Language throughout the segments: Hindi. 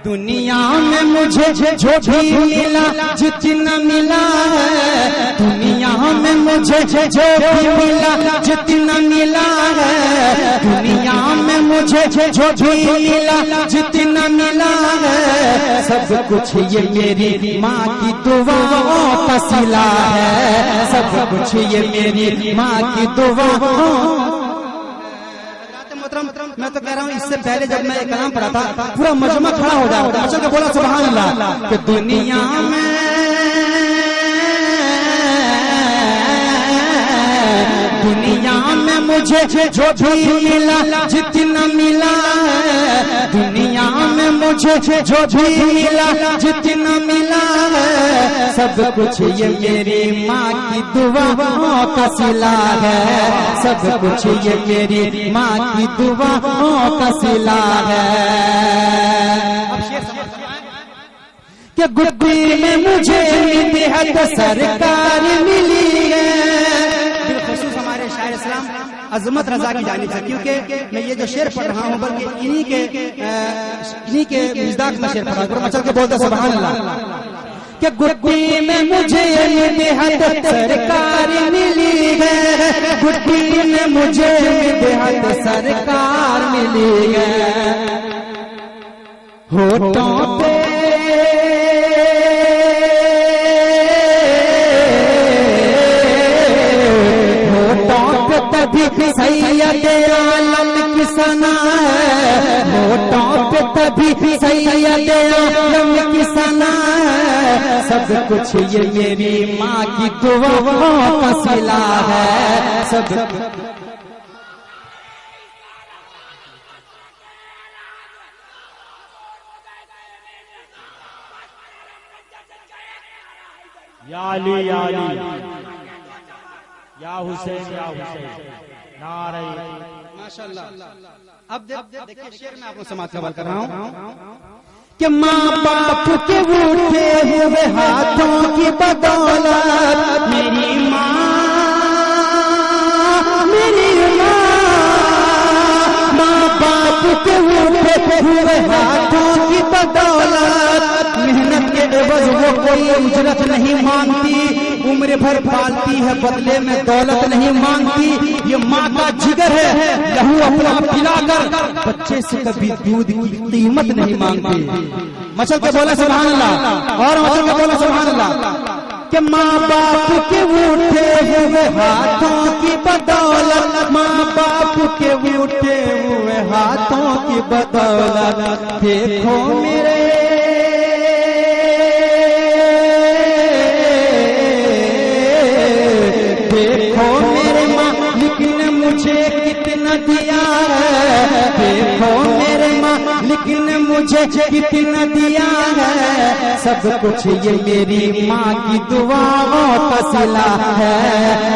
दुनिया में मुझे जो भी मिला जितना मिला है, दुनिया में मुझे जो भी मिला जितना मिला है, दुनिया में मुझे जो भी मिला जितना मिला है, सब कुछ ये मेरी माँ की दुआओं का सिला है, सब कुछ ये मेरी माँ की दुआओं। मैं तो कह रहा हूँ इससे पहले जब मैं कलाम पढ़ा था पूरा मजमा खड़ा हो जाता, अच्छा बोला सुभान अल्लाह कि दुनिया में मुझे जो भी मिला जितना मिला है, दुनिया में मुझे जो भी मिला जितना मिला है, सब कुछ ये मेरी माँ की दुआओं का सिला है, सब कुछ ये मेरी माँ की दुआओं का सिला है। कि गुड्डी में मुझे बेहद सरकार मिली है, बिलखुसूस हमारे शायर इस्लाम अजमत रजा की जानिब से, क्योंकि मैं ये जो शेर पढ़ रहा हूँ बल्कि इन्हीं के मिज़दाक में शेर पढ़ा हूँ। मचल के बोलते सुभान अल्लाह कि गुड्डी में मुझे बेहद सरकार मिली है, गुड्डी में मुझे बेहद सरकार मिली है, होठों पे तभी सैयद आलम की सना है, होठों पे तभी सैयद आलम की सना है, सब कुछ ये मेरी माँ की दुआओं का सिला है, सब या अली या अली या हुसैन नारे माशाअल्लाह। अब देखिए शेर में आपको समाज का बात कर रहा हूँ कि माँ बाप के उठे हुए हाथों की बदौलत मेरी माँ माँ बाप के उठे हुए हाथों की बदौलत मेहनत के एवज वो कोई उजरत नहीं मांगती, उम्र भर पालती है बदले में दौलत नहीं मांगती, ये माँ का जिगर है लहू अपना पिलाकर बच्चे से कभी दूध की कीमत नहीं मांगती। मचल के बोला सुभान अल्लाह, और मचल के बोला सुभान अल्लाह कि माँ बाप के उठे हुए हाथों की बदौलत, माँ बाप के उठे हुए हाथों की बदौलत देखो मेरे कितना दिया है, देखो मेरे मालिक ने मुझे कितना दिया है, सब कुछ ये मेरी माँ की दुआओं का सिला है,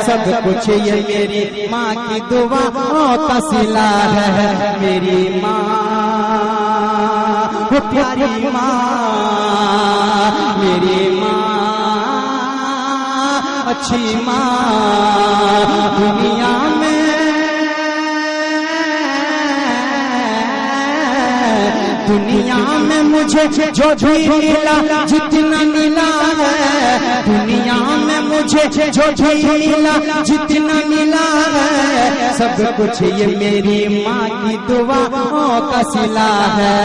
सब कुछ ये मेरी माँ की दुआओं का सिला है, मेरी माँ वो प्यारी माँ, मेरी माँ अच्छी माँ, दुनिया में मुझे जो भी मिला जितना मिला है, दुनिया में मुझे जो भी मिला जितना मिला है, सब कुछ ये मेरी माँ की दुआओं का सिला है,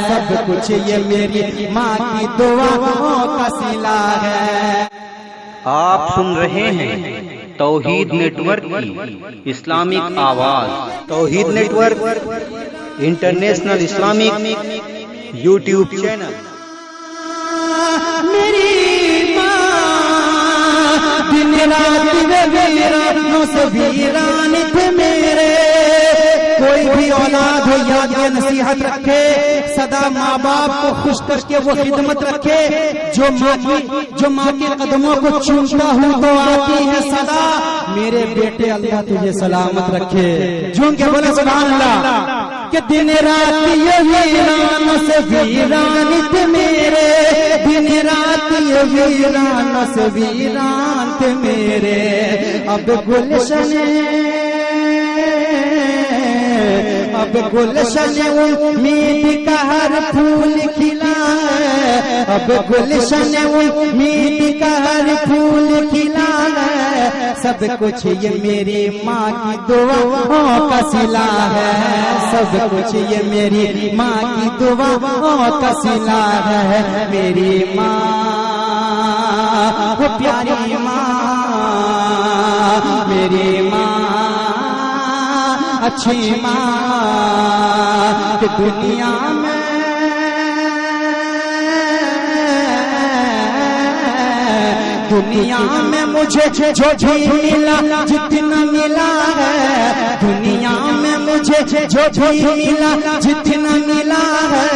सब कुछ ये मेरी माँ की दुआओं का सिला है। आप सुन रहे हैं तौहीद नेटवर्क की इस्लामिक आवाज, Tauheed network international Islamic YouTube channel. मेरी माँ दिन रात वीरानों से वीरान थे मेरे, कोई भी औलाद हो याद या नसीहत रखे, सदा माँ बाप को खुश करके वो खिदमत रखे, जो माँ के कदमों को चूमता हूँ तो आती है सदा, मेरे बेटे अल्लाह तुझे सलामत रखे। झूम के बोले सुभान अल्लाह कि दिन रात ये वीरानों से वीरान थे मेरे, दिन रात ये वीरानों से वीरान थे मेरे, अब गुलशन उम्मीद का हर फूल खिला अब गुलशन उम्मीद का हर फूल खिला है, सब कुछ ये मेरी माँ की दुआओं का सिला है, सब कुछ ये मेरी माँ की दुआओं का सिला है। मेरी माँ वो प्यारी माँ, मेरी माँ अच्छी माँ कि दुनिया में मुझे जो भी मिला जितना मिला है, दुनिया में मुझे जो भी मिला जितना मिला है,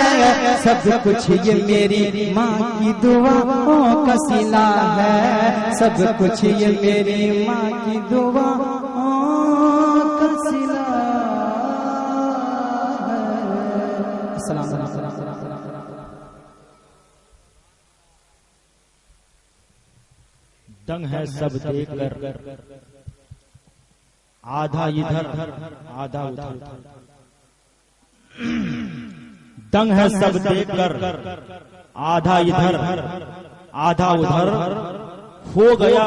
सब कुछ ये मेरी माँ की दुआओं का सिला है, सब कुछ ये मेरी माँ की दुआओं का सिला है। अस्सलाम वालेकुम। दंग है सब देखकर, आधा इधर आधा उधर। दंग है सब देखकर, आधा इधर आधा उधर हो गया।